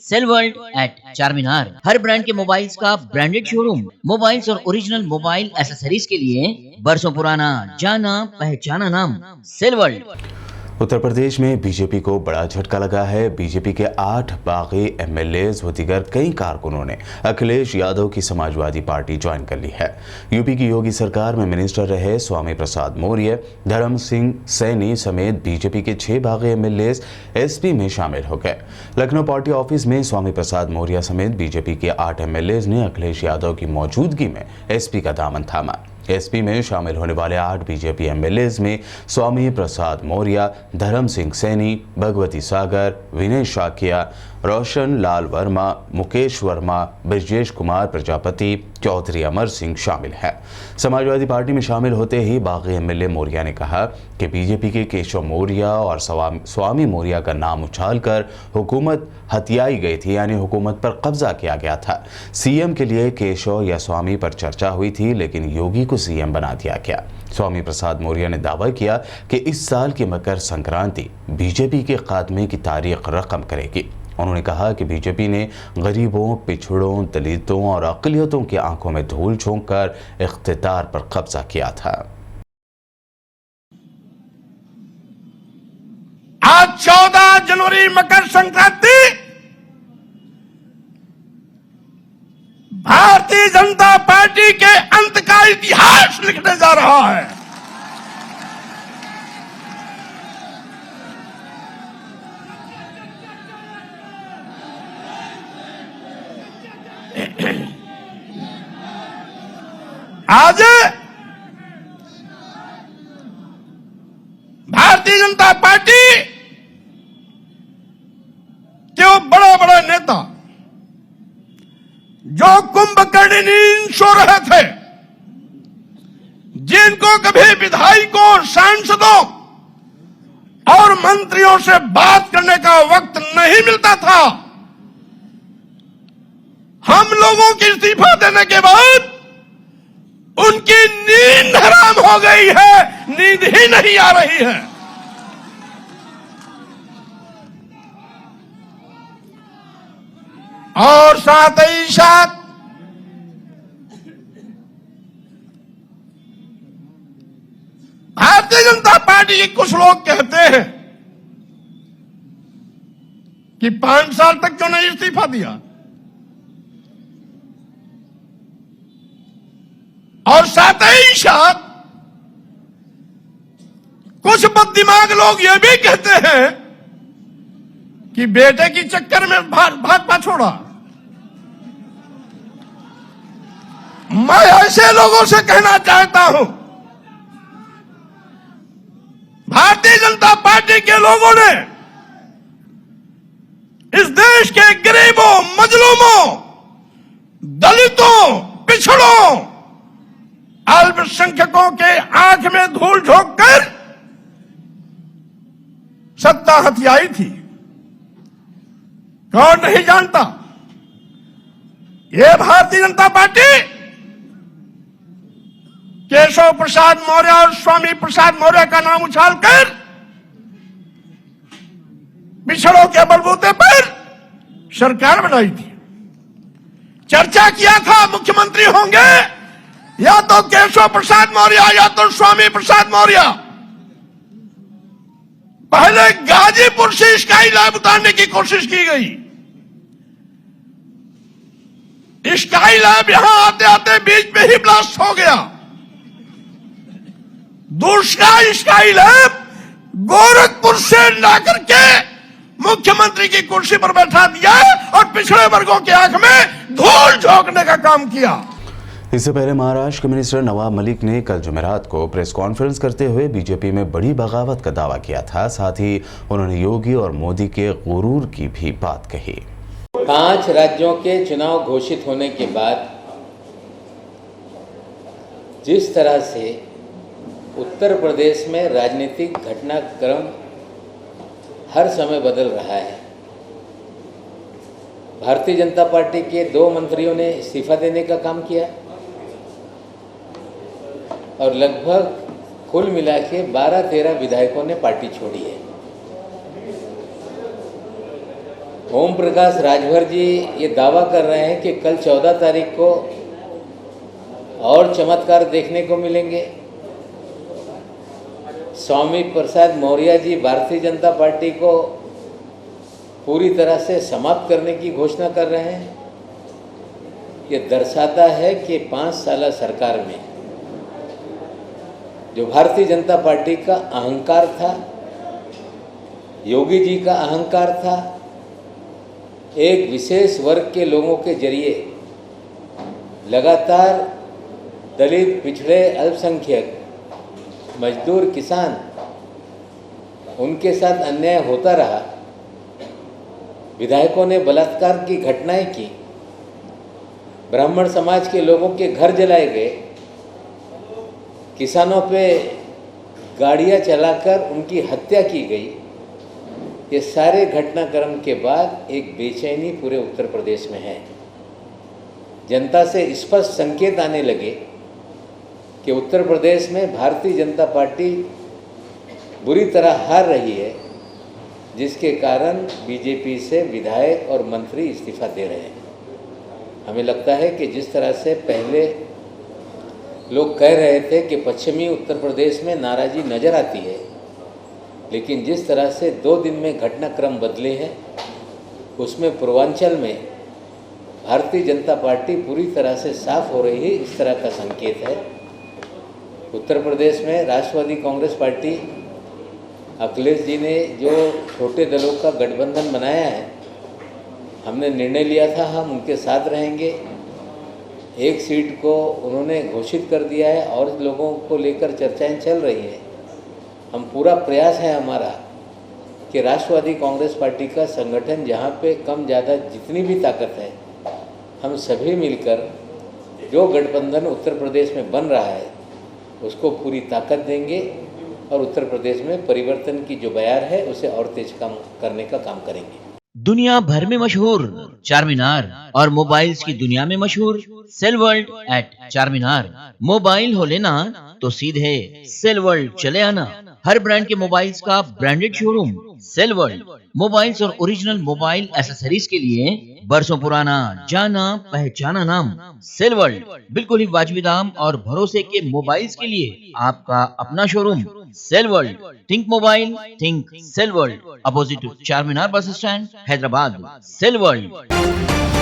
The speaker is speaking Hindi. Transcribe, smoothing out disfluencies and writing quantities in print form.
Cell world at Charminar. हर ब्रांड के मोबाइल्स का ब्रांडेड शोरूम, मोबाइल्स और ओरिजिनल मोबाइल एसेसरीज के लिए बरसों पुराना जाना पहचाना नाम सेल वर्ल्ड। उत्तर प्रदेश में बीजेपी को बड़ा झटका लगा है। बीजेपी के 8 बागी एमएलएज व दीगर कई कारकुनों ने अखिलेश यादव की समाजवादी पार्टी ज्वाइन कर ली है। यूपी की योगी सरकार में मिनिस्टर रहे स्वामी प्रसाद मौर्य, धर्म सिंह सैनी समेत बीजेपी के 6 बागी एमएलएज एसपी में शामिल हो गए। लखनऊ पार्टी ऑफिस में स्वामी प्रसाद मौर्य समेत बीजेपी के 8 एमएलएज ने अखिलेश यादव की मौजूदगी में एसपी का दामन थामा। एसपी में शामिल होने वाले 8 बीजेपी एमएलएज में स्वामी प्रसाद मौर्य, धर्म सिंह सैनी, भगवती सागर, विनय शाकिया, रोशन लाल वर्मा, मुकेश वर्मा, ब्रजेश कुमार प्रजापति, चौधरी अमर सिंह शामिल हैं। समाजवादी पार्टी में शामिल होते ही बागी एमएलए मौर्य ने कहा कि बीजेपी के केशव मौर्य और स्वामी मौर्य का नाम उछालकर हुकूमत हथियाई गई थी, यानी हुकूमत पर कब्जा किया गया था। सीएम के लिए केशव या स्वामी पर चर्चा हुई थी, लेकिन योगी को सीएम बना दिया गया। स्वामी प्रसाद मौर्य ने दावा किया कि इस साल की मकर संक्रांति बीजेपी के खात्मे की तारीख रकम करेगी। उन्होंने कहा कि बीजेपी ने गरीबों, पिछड़ों, दलितों और अक़लियतों की आंखों में धूल झोंककर इख्तियार पर कब्जा किया था। आज 14 जनवरी मकर संक्रांति भारतीय जनता पार्टी के अंत का इतिहास लिखने जा रहा है। आज भारतीय जनता पार्टी के वो बड़े बड़े नेता जो कुंभकर्णी सो रहे थे, जिनको कभी विधायकों, सांसदों और मंत्रियों से बात करने का वक्त नहीं मिलता था, हम लोगों की इस्तीफा देने के बाद उनकी नींद हराम हो गई है, नींद ही नहीं आ रही है। और साथ ही साथ भारतीय जनता पार्टी के कुछ लोग कहते हैं कि 5 साल तक क्यों नहीं इस्तीफा दिया, और साथ ही साथ कुछ बददिमाग लोग ये भी कहते हैं कि बेटे की चक्कर में भाजपा छोड़ा। मैं ऐसे लोगों से कहना चाहता हूं, भारतीय जनता पार्टी के लोगों ने इस देश के गरीबों, मजलूमों, दलितों, पिछड़ों, अल्पसंख्यकों के आंख में धूल झोंककर सत्ता हथियाई थी। कौन नहीं जानता, ये भारतीय जनता पार्टी केशव प्रसाद मौर्य और स्वामी प्रसाद मौर्य का नाम उछालकर पिछड़ों के बलबूते पर सरकार बनाई थी। चर्चा किया था मुख्यमंत्री होंगे या तो केशव प्रसाद मौर्य या तो स्वामी प्रसाद मौर्य। पहले गाजीपुर से स्काई लैब उतारने की कोशिश की गई। स्काई लैब यहां आते आते बीच में ही ब्लास्ट हो गया। दूसरा स्काई लैब गोरखपुर से लाकर के मुख्यमंत्री की कुर्सी पर बैठा दिया और पिछड़े वर्गों की आंख में धूल झोंकने का काम किया। इससे पहले महाराष्ट्र के मिनिस्टर नवाब मलिक ने कल जुमेरात को प्रेस कॉन्फ्रेंस करते हुए बीजेपी में बड़ी बगावत का दावा किया था। साथ ही उन्होंने योगी और मोदी के गुरूर की भी बात कही। 5 राज्यों के चुनाव घोषित होने के बाद जिस तरह से उत्तर प्रदेश में राजनीतिक घटनाक्रम हर समय बदल रहा है, भारतीय जनता पार्टी के 2 मंत्रियों ने इस्तीफा देने का काम किया और लगभग कुल मिला के 12-13 विधायकों ने पार्टी छोड़ी है। ओम प्रकाश राजभर जी ये दावा कर रहे हैं कि कल 14 तारीख को और चमत्कार देखने को मिलेंगे। स्वामी प्रसाद मौर्य जी भारतीय जनता पार्टी को पूरी तरह से समाप्त करने की घोषणा कर रहे हैं। ये दर्शाता है कि 5 साल सरकार में जो भारतीय जनता पार्टी का अहंकार था, योगी जी का अहंकार था, एक विशेष वर्ग के लोगों के जरिए लगातार दलित, पिछड़े, अल्पसंख्यक, मजदूर, किसान उनके साथ अन्याय होता रहा। विधायकों ने बलात्कार की घटनाएं की, ब्राह्मण समाज के लोगों के घर जलाए गए, किसानों पे गाड़ियां चलाकर उनकी हत्या की गई। ये सारे घटनाक्रम के बाद एक बेचैनी पूरे उत्तर प्रदेश में है। जनता से स्पष्ट संकेत आने लगे कि उत्तर प्रदेश में भारतीय जनता पार्टी बुरी तरह हार रही है, जिसके कारण बीजेपी से विधायक और मंत्री इस्तीफा दे रहे हैं। हमें लगता है कि जिस तरह से पहले लोग कह रहे थे कि पश्चिमी उत्तर प्रदेश में नाराज़गी नज़र आती है, लेकिन जिस तरह से 2 दिन में घटनाक्रम बदले हैं, उसमें पूर्वांचल में भारतीय जनता पार्टी पूरी तरह से साफ हो रही है, इस तरह का संकेत है। उत्तर प्रदेश में राष्ट्रवादी कांग्रेस पार्टी, अखिलेश जी ने जो छोटे दलों का गठबंधन बनाया है, हमने निर्णय लिया था हम उनके साथ रहेंगे। एक सीट को उन्होंने घोषित कर दिया है और लोगों को लेकर चर्चाएं चल रही हैं। हम पूरा प्रयास है हमारा कि राष्ट्रवादी कांग्रेस पार्टी का संगठन जहाँ पे कम ज़्यादा जितनी भी ताकत है, हम सभी मिलकर जो गठबंधन उत्तर प्रदेश में बन रहा है उसको पूरी ताकत देंगे और उत्तर प्रदेश में परिवर्तन की जो बयार है उसे और तेज काम करने का काम करेंगे। दुनिया भर में मशहूर चारमीनार और मोबाइल्स की दुनिया में मशहूर cell world at Charminar. Mobile हो लेना तो सीधे सेल वर्ल्ड चले आना। हर ब्रांड के मोबाइल्स का branded showroom cell world. Mobiles और ओरिजिनल मोबाइल एसेसरीज के लिए बरसों पुराना जाना पहचाना नाम सेल वर्ल्ड। बिल्कुल ही वाजिबी दाम और भरोसे के मोबाइल्स के लिए आपका अपना showroom cell world. Think mobile, think cell world. Opposite Charminar bus stand, Hyderabad. Cell world.